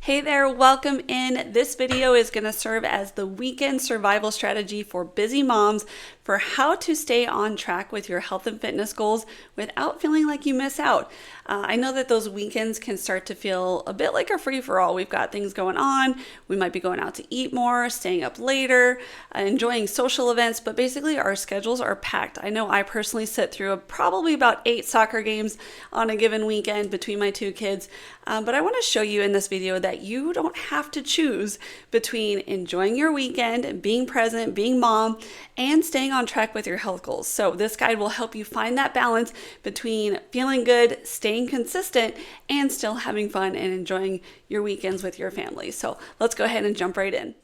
Hey there, welcome in. This video is going to serve as the weekend survival strategy for busy moms for how to stay on track with your health and fitness goals without feeling like you miss out. I know that those weekends can start to feel a bit like a free-for-all. We've got things going on. We might be going out to eat more, staying up later, enjoying social events, but basically our schedules are packed. I know I personally sit through probably about 8 soccer games on a given weekend between my 2 kids, but I want to show you in this video that you don't have to choose between enjoying your weekend, being present, being mom, and staying on track with your health goals. So this guide will help you find that balance between feeling good, staying consistent, and still having fun and enjoying your weekends with your family. So let's go ahead and jump right in.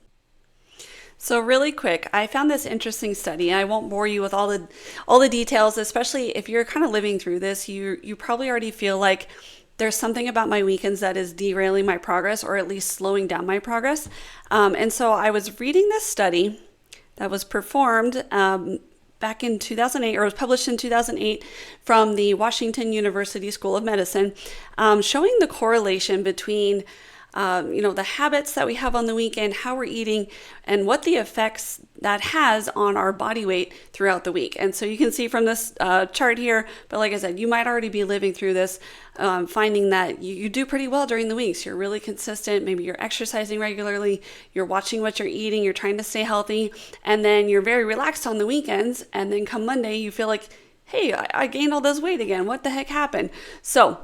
So really quick, I found this interesting study. I won't bore you with all the details, especially if you're kind of living through this. You probably already feel like there's something about my weekends that is derailing my progress, or at least slowing down my progress. And so I was reading this study that was performed back in 2008, or was published in 2008 from the Washington University School of Medicine, showing the correlation between the habits that we have on the weekend, how we're eating, and what the effects that has on our body weight throughout the week. And so you can see from this chart here, but like I said, you might already be living through this, finding that you do pretty well during the weeks. You're really consistent. Maybe you're exercising regularly, you're watching what you're eating, you're trying to stay healthy, and then you're very relaxed on the weekends. And then come Monday, you feel like, hey, I gained all this weight again. What the heck happened? So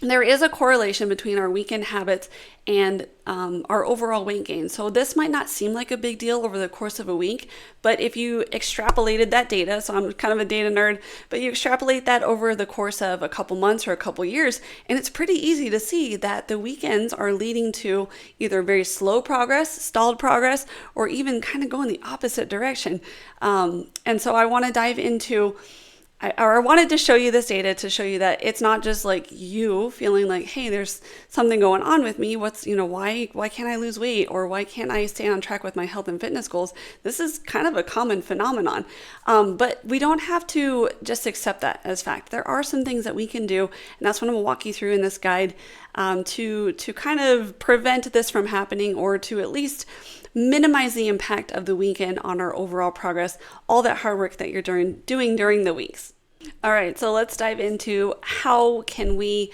there is a correlation between our weekend habits and our overall weight gain. So this might not seem like a big deal over the course of a week, but if you extrapolated that data, so I'm kind of a data nerd, but you extrapolate that over the course of a couple months or a couple years, and it's pretty easy to see that the weekends are leading to either very slow progress, stalled progress, or even kind of going the opposite direction. And so I want to dive into I wanted to show you this data to show you that it's not just like you feeling like, hey, there's something going on with me. Why can't I lose weight, or why can't I stay on track with my health and fitness goals? This is kind of a common phenomenon. But we don't have to just accept that as fact. There are some things that we can do, and that's what I'm gonna walk you through in this guide, to kind of prevent this from happening, or to at least minimize the impact of the weekend on our overall progress, all that hard work that you're doing during the weeks. All right, so let's dive into how can we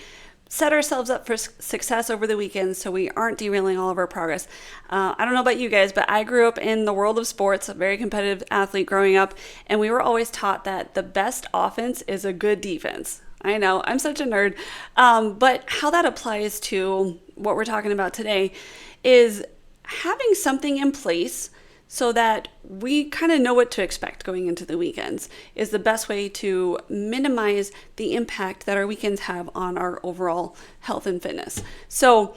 set ourselves up for success over the weekends so we aren't derailing all of our progress. I don't know about you guys, but I grew up in the world of sports, a very competitive athlete growing up, and we were always taught that the best offense is a good defense. I know, I'm such a nerd, but how that applies to what we're talking about today is having something in place so that we kind of know what to expect going into the weekends is the best way to minimize the impact that our weekends have on our overall health and fitness. So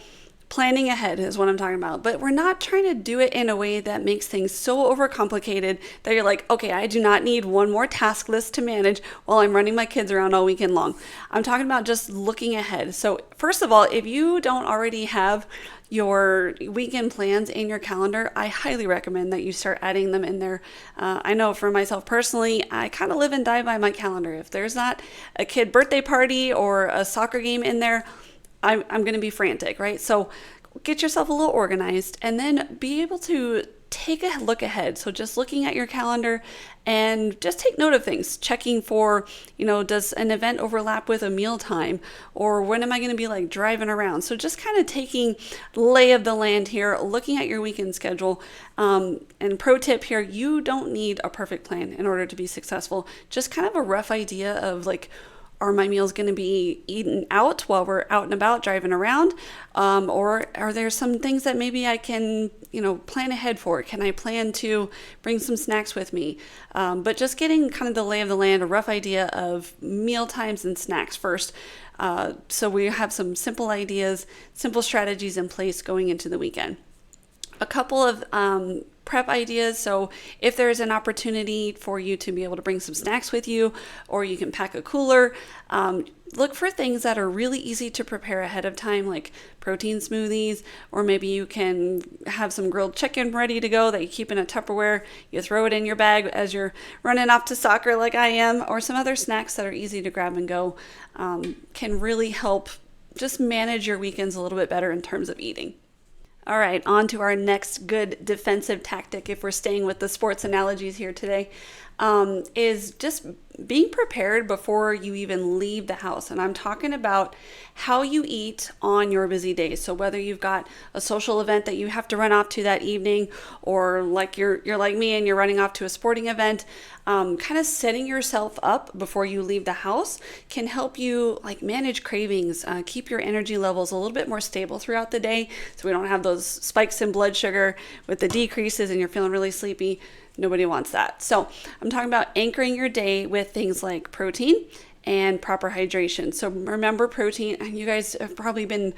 planning ahead is what I'm talking about, but we're not trying to do it in a way that makes things so overcomplicated that you're like, okay, I do not need one more task list to manage while I'm running my kids around all weekend long. I'm talking about just looking ahead. So first of all, if you don't already have your weekend plans in your calendar, I highly recommend that you start adding them in there. I know for myself personally, I kind of live and die by my calendar. If there's not a kid birthday party or a soccer game in there, I'm going to be frantic, right? So get yourself a little organized and then be able to take a look ahead. So just looking at your calendar and just take note of things, checking for, does an event overlap with a meal time, or when am I going to be like driving around? So just kind of taking lay of the land here, looking at your weekend schedule. And pro tip here, you don't need a perfect plan in order to be successful. Just kind of a rough idea of like, are my meals going to be eaten out while we're out and about driving around? Or are there some things that maybe I can, plan ahead for? Can I plan to bring some snacks with me? But just getting kind of the lay of the land, a rough idea of meal times and snacks first. So we have some simple ideas, simple strategies in place going into the weekend. A couple of prep ideas. So if there's an opportunity for you to be able to bring some snacks with you, or you can pack a cooler, look for things that are really easy to prepare ahead of time, like protein smoothies, or maybe you can have some grilled chicken ready to go that you keep in a Tupperware. You throw it in your bag as you're running off to soccer like I am, or some other snacks that are easy to grab and go, can really help just manage your weekends a little bit better in terms of eating. All right, on to our next good defensive tactic, if we're staying with the sports analogies here today, is just being prepared before you even leave the house. And I'm talking about how you eat on your busy days. So whether you've got a social event that you have to run off to that evening, or like you're like me and you're running off to a sporting event, kind of setting yourself up before you leave the house can help you like manage cravings, keep your energy levels a little bit more stable throughout the day, so we don't have those spikes in blood sugar with the decreases and you're feeling really sleepy. Nobody wants that. So I'm talking about anchoring your day with things like protein and proper hydration. So remember protein, and you guys have probably been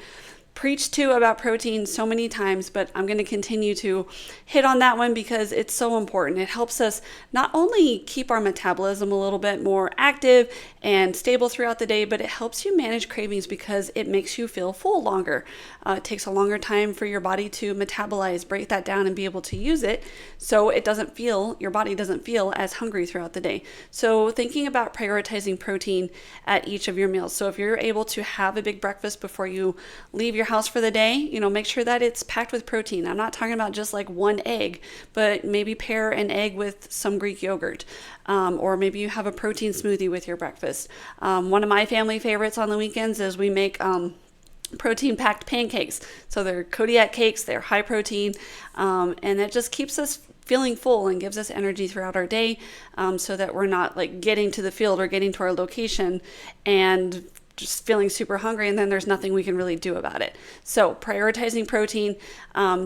preached to about protein so many times, but I'm going to continue to hit on that one because it's so important. It helps us not only keep our metabolism a little bit more active and stable throughout the day, but it helps you manage cravings because it makes you feel full longer. It takes a longer time for your body to metabolize, break that down, and be able to use it, so your body doesn't feel as hungry throughout the day. So thinking about prioritizing protein at each of your meals. So if you're able to have a big breakfast before you leave your house for the day, make sure that it's packed with protein. I'm not talking about just like one egg, but maybe pair an egg with some Greek yogurt. Or maybe you have a protein smoothie with your breakfast. One of my family favorites on the weekends is we make protein packed pancakes. So they're Kodiak cakes, they're high protein, and it just keeps us feeling full and gives us energy throughout our day, so that we're not like getting to the field or getting to our location and just feeling super hungry and then there's nothing we can really do about it. So prioritizing protein.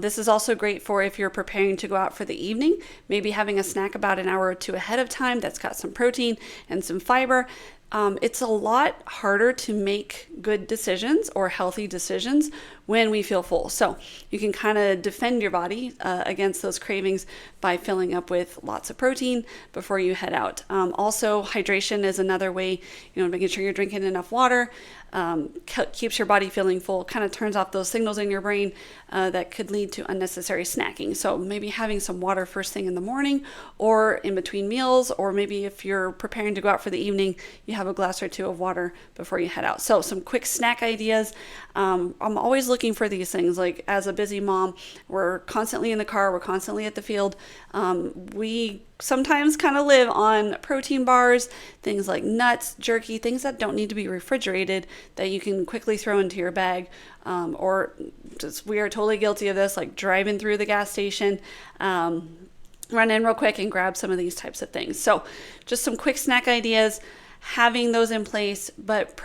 This is also great for if you're preparing to go out for the evening, maybe having a snack about an hour or two ahead of time that's got some protein and some fiber. It's a lot harder to make good decisions or healthy decisions when we feel full. So you can kind of defend your body against those cravings by filling up with lots of protein before you head out. Also, hydration is another way, making sure you're drinking enough water. Keeps your body feeling full, kind of turns off those signals in your brain that could lead to unnecessary snacking. So maybe having some water first thing in the morning or in between meals, or maybe if you're preparing to go out for the evening, you have a glass or two of water before you head out. So some quick snack ideas. I'm always looking for these things. Like as a busy mom, we're constantly in the car, we're constantly at the field. We sometimes kind of live on protein bars, things like nuts, jerky, things that don't need to be refrigerated that you can quickly throw into your bag. Or just, we are totally guilty of this, like driving through the gas station, run in real quick and grab some of these types of things. So just some quick snack ideas, having those in place, but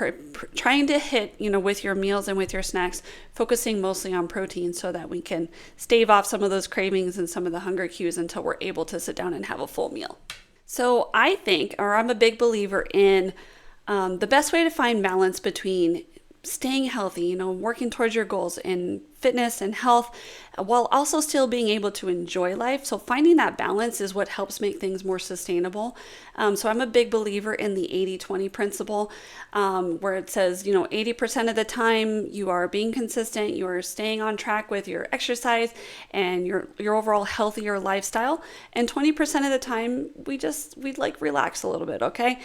trying to hit, with your meals and with your snacks, focusing mostly on protein so that we can stave off some of those cravings and some of the hunger cues until we're able to sit down and have a full meal. So I'm a big believer in the best way to find balance between staying healthy, working towards your goals in fitness and health, while also still being able to enjoy life. So finding that balance is what helps make things more sustainable. So I'm a big believer in the 80-20 principle, where it says, 80% of the time you are being consistent, you are staying on track with your exercise and your overall healthier lifestyle. And 20% of the time we like relax a little bit. Okay.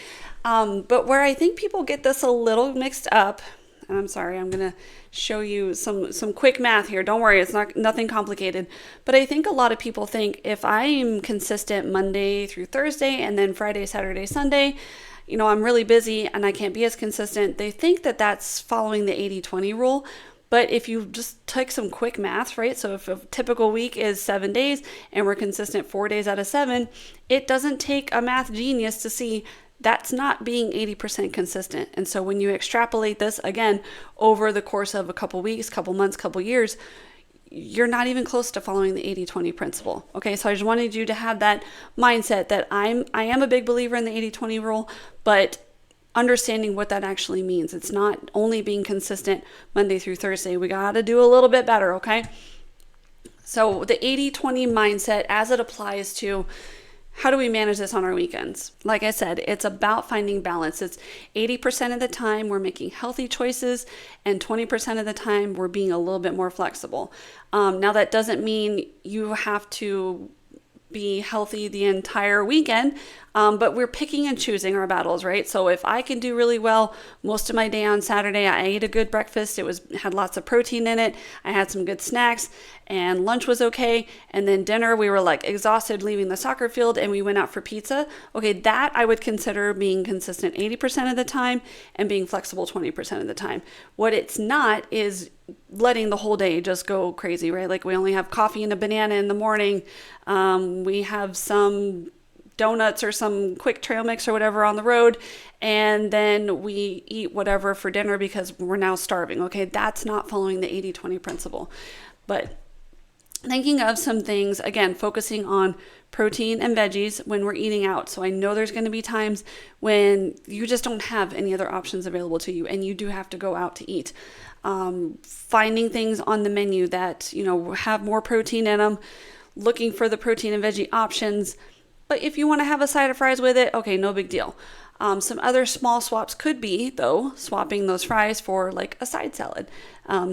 But where I think people get this a little mixed up, and I'm sorry, I'm going to show you some quick math here. Don't worry, it's nothing complicated. But I think a lot of people think if I'm consistent Monday through Thursday and then Friday, Saturday, Sunday, I'm really busy and I can't be as consistent. They think that that's following the 80-20 rule. But if you just take some quick math, right? So if a typical week is 7 days and we're consistent 4 days out of 7, it doesn't take a math genius to see that's not being 80% consistent. And so when you extrapolate this again over the course of a couple weeks, couple months, couple years, you're not even close to following the 80-20 principle. Okay, so I just wanted you to have that mindset that I am a big believer in the 80-20 rule, but understanding what that actually means. It's not only being consistent Monday through Thursday. We got to do a little bit better, okay? So the 80-20 mindset as it applies to how do we manage this on our weekends? Like I said, it's about finding balance. It's 80% of the time we're making healthy choices and 20% of the time we're being a little bit more flexible. Now that doesn't mean you have to be healthy the entire weekend. But we're picking and choosing our battles, right? So if I can do really well most of my day on Saturday, I ate a good breakfast. It had lots of protein in it. I had some good snacks, and lunch was okay. And then dinner, we were like exhausted leaving the soccer field, and we went out for pizza. Okay, that I would consider being consistent 80% of the time and being flexible 20% of the time. What it's not is letting the whole day just go crazy, right? Like we only have coffee and a banana in the morning. We have some donuts or some quick trail mix or whatever on the road, and then we eat whatever for dinner because we're now starving. Okay, that's not following the 80-20 principle. But thinking of some things, again, focusing on protein and veggies when we're eating out. So I know there's going to be times when you just don't have any other options available to you and you do have to go out to eat. Finding things on the menu that, have more protein in them, looking for the protein and veggie options. But if you want to have a side of fries with it, okay, no big deal. Some other small swaps could be, though, swapping those fries for like a side salad.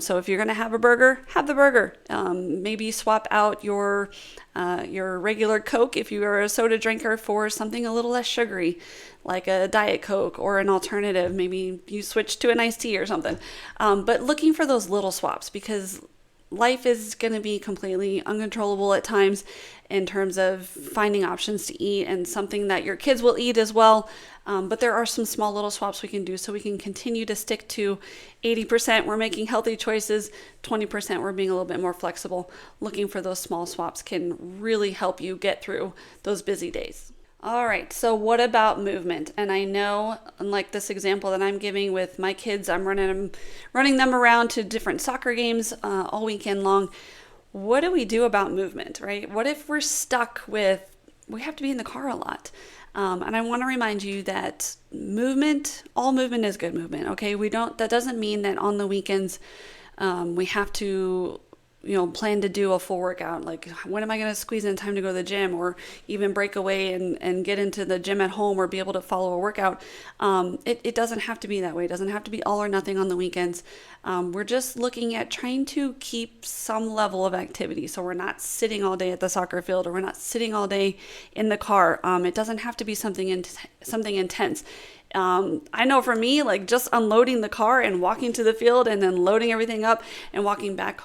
So if you're going to have a burger, have the burger. Maybe swap out your regular Coke if you are a soda drinker for something a little less sugary, like a Diet Coke or an alternative. Maybe you switch to an iced tea or something. But looking for those little swaps, because life is going to be completely uncontrollable at times in terms of finding options to eat and something that your kids will eat as well. But there are some small little swaps we can do so we can continue to stick to 80% we're making healthy choices, 20% we're being a little bit more flexible. Looking for those small swaps can really help you get through those busy days. All right, so what about movement? And I know, unlike this example that I'm giving with my kids, I'm running them around to different soccer games all weekend long. What do we do about movement, right? What if we're stuck with, we have to be in the car a lot? And I want to remind you that all movement is good movement, okay? That doesn't mean that on the weekends we have to plan to do a full workout. Like, when am I going to squeeze in time to go to the gym, or even break away and get into the gym at home, or be able to follow a workout? It doesn't have to be that way. It doesn't have to be all or nothing on the weekends. We're just looking at trying to keep some level of activity. So we're not sitting all day at the soccer field, or we're not sitting all day in the car. It doesn't have to be something intense. I know for me, like just unloading the car and walking to the field and then loading everything up and walking back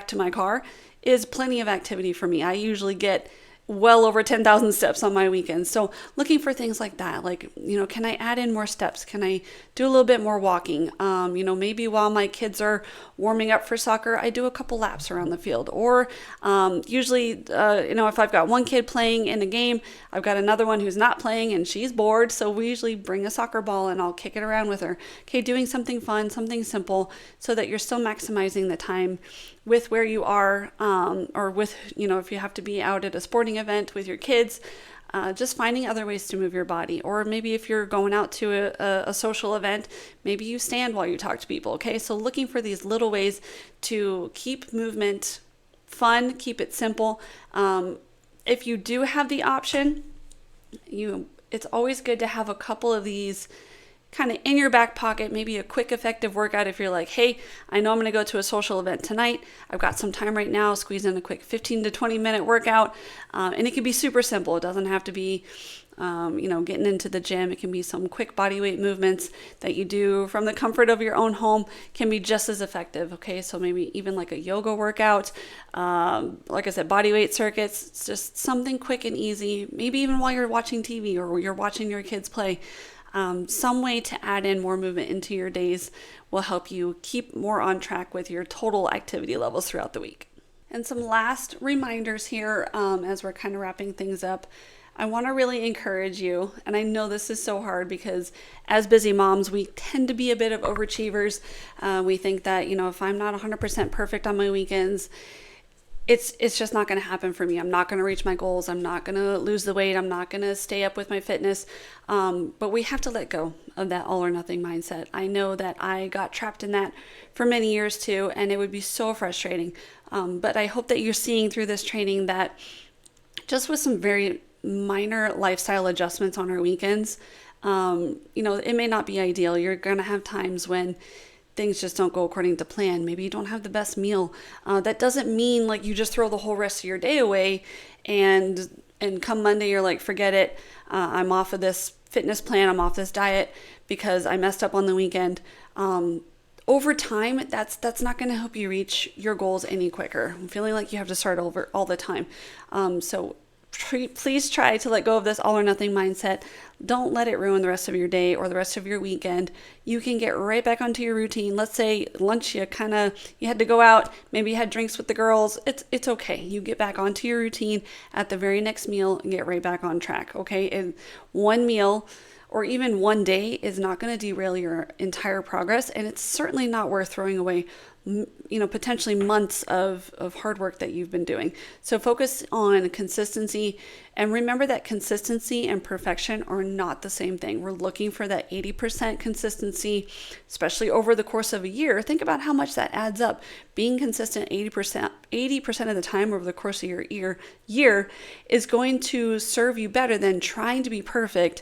to my car is plenty of activity for me. I usually get well over 10,000 steps on my weekends. So looking for things like that, like, can I add in more steps? Can I do a little bit more walking? Maybe while my kids are warming up for soccer, I do a couple laps around the field. Or usually, if I've got one kid playing in a game, I've got another one who's not playing and she's bored. So we usually bring a soccer ball and I'll kick it around with her. Okay, doing something fun, something simple, so that you're still maximizing the time with where you are, or with, if you have to be out at a sporting event with your kids, just finding other ways to move your body. Or maybe if you're going out to a social event, maybe you stand while you talk to people. Okay, so looking for these little ways to keep movement fun, keep it simple. If you do have the option, it's always good to have a couple of these kind of in your back pocket, maybe a quick, effective workout. If you're like, hey, I know I'm going to go to a social event tonight, I've got some time right now, squeeze in a quick 15 to 20 minute workout. And it can be super simple. It doesn't have to be, getting into the gym. It can be some quick body weight movements that you do from the comfort of your own home, can be just as effective. Okay, so maybe even like a yoga workout, like I said, body weight circuits. It's just something quick and easy, maybe even while you're watching TV or you're watching your kids play. Some way to add in more movement into your days will help you keep more on track with your total activity levels throughout the week. And some last reminders here as we're kind of wrapping things up. I want to really encourage you, and I know this is so hard because as busy moms, we tend to be a bit of overachievers. We think that, if I'm not 100% perfect on my weekends, it's just not going to happen for me. I'm not going to reach my goals. I'm not going to lose the weight. I'm not going to stay up with my fitness. But we have to let go of that all or nothing mindset. I know that I got trapped in that for many years too, and it would be so frustrating. But I hope that you're seeing through this training that just with some very minor lifestyle adjustments on our weekends, it may not be ideal. You're going to have times when things just don't go according to plan. Maybe you don't have the best meal. That doesn't mean like you just throw the whole rest of your day away and and come Monday, you're like, forget it. I'm off of this fitness plan. I'm off this diet because I messed up on the weekend. Over time, that's not going to help you reach your goals any quicker. I'm feeling like you have to start over all the time. So please try to let go of this all or nothing mindset. Don't let it ruin the rest of your day or the rest of your weekend. You can get right back onto your routine. Let's say lunch, you had to go out, maybe you had drinks with the girls. It's okay. You get back onto your routine at the very next meal and get right back on track. Okay. And one meal or even one day is not going to derail your entire progress. And it's certainly not worth throwing away, potentially months of hard work that you've been doing. So focus on consistency, and remember that consistency and perfection are not the same thing. We're looking for that 80% consistency, especially over the course of a year. Think about how much that adds up. Being consistent 80% of the time over the course of your year is going to serve you better than trying to be perfect,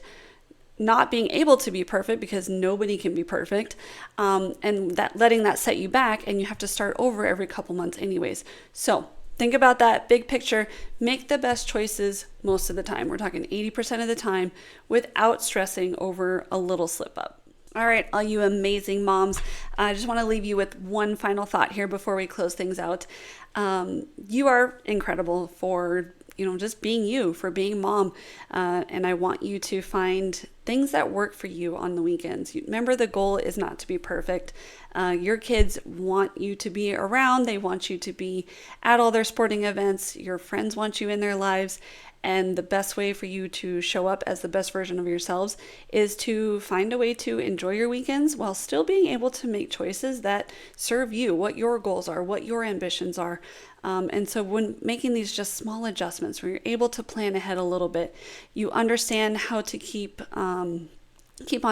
not being able to be perfect, because nobody can be perfect, and that letting that set you back, and you have to start over every couple months anyways. So think about that big picture. Make the best choices most of the time. We're talking 80% of the time, without stressing over a little slip up. All right, all you amazing moms, I just want to leave you with one final thought here before we close things out. You are incredible for just being you, for being mom. And I want you to find things that work for you on the weekends. Remember, the goal is not to be perfect. Your kids want you to be around. They want you to be at all their sporting events. Your friends want you in their lives. And the best way for you to show up as the best version of yourselves is to find a way to enjoy your weekends while still being able to make choices that serve you, what your goals are, what your ambitions are. And so when making these just small adjustments, where you're able to plan ahead a little bit, you understand how to keep on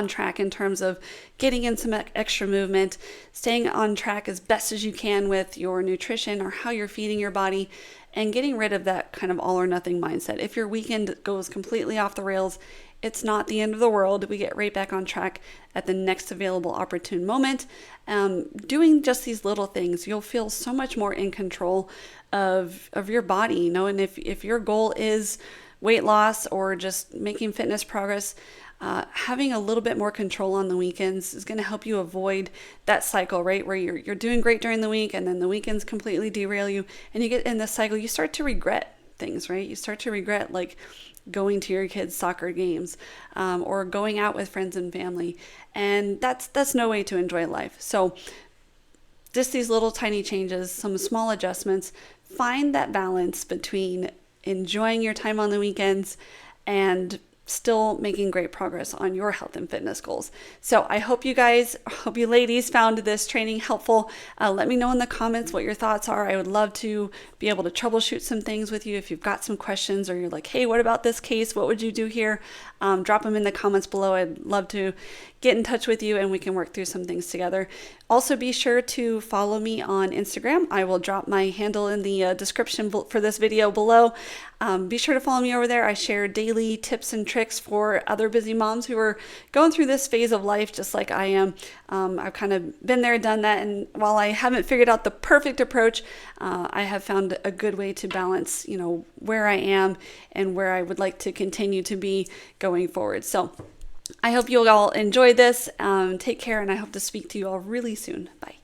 track in terms of getting in some extra movement, staying on track as best as you can with your nutrition or how you're feeding your body, and getting rid of that kind of all or nothing mindset. If your weekend goes completely off the rails, it's not the end of the world. We get right back on track at the next available opportune moment. Doing just these little things, you'll feel so much more in control of your body, and if your goal is weight loss or just making fitness progress, having a little bit more control on the weekends is going to help you avoid that cycle, right? Where you're doing great during the week and then the weekends completely derail you, and you get in this cycle, you start to regret things, right? You start to regret like going to your kids' soccer games, or going out with friends and family. And that's no way to enjoy life. So just these little tiny changes, some small adjustments, find that balance between enjoying your time on the weekends and still making great progress on your health and fitness goals. So I hope you ladies found this training helpful. Let me know in the comments what your thoughts are. I would love to be able to troubleshoot some things with you. If you've got some questions, or you're like, hey, what about this case? What would you do here? Drop them in the comments below. I'd love to get in touch with you and we can work through some things together. Also, be sure to follow me on Instagram. I will drop my handle in the description for this video below. Be sure to follow me over there. I share daily tips and tricks for other busy moms who are going through this phase of life just like I am. I've kind of been there, done that, and while I haven't figured out the perfect approach, I have found a good way to balance, where I am and where I would like to continue to be going forward. So I hope you all enjoyed this. Take care, and I hope to speak to you all really soon. Bye.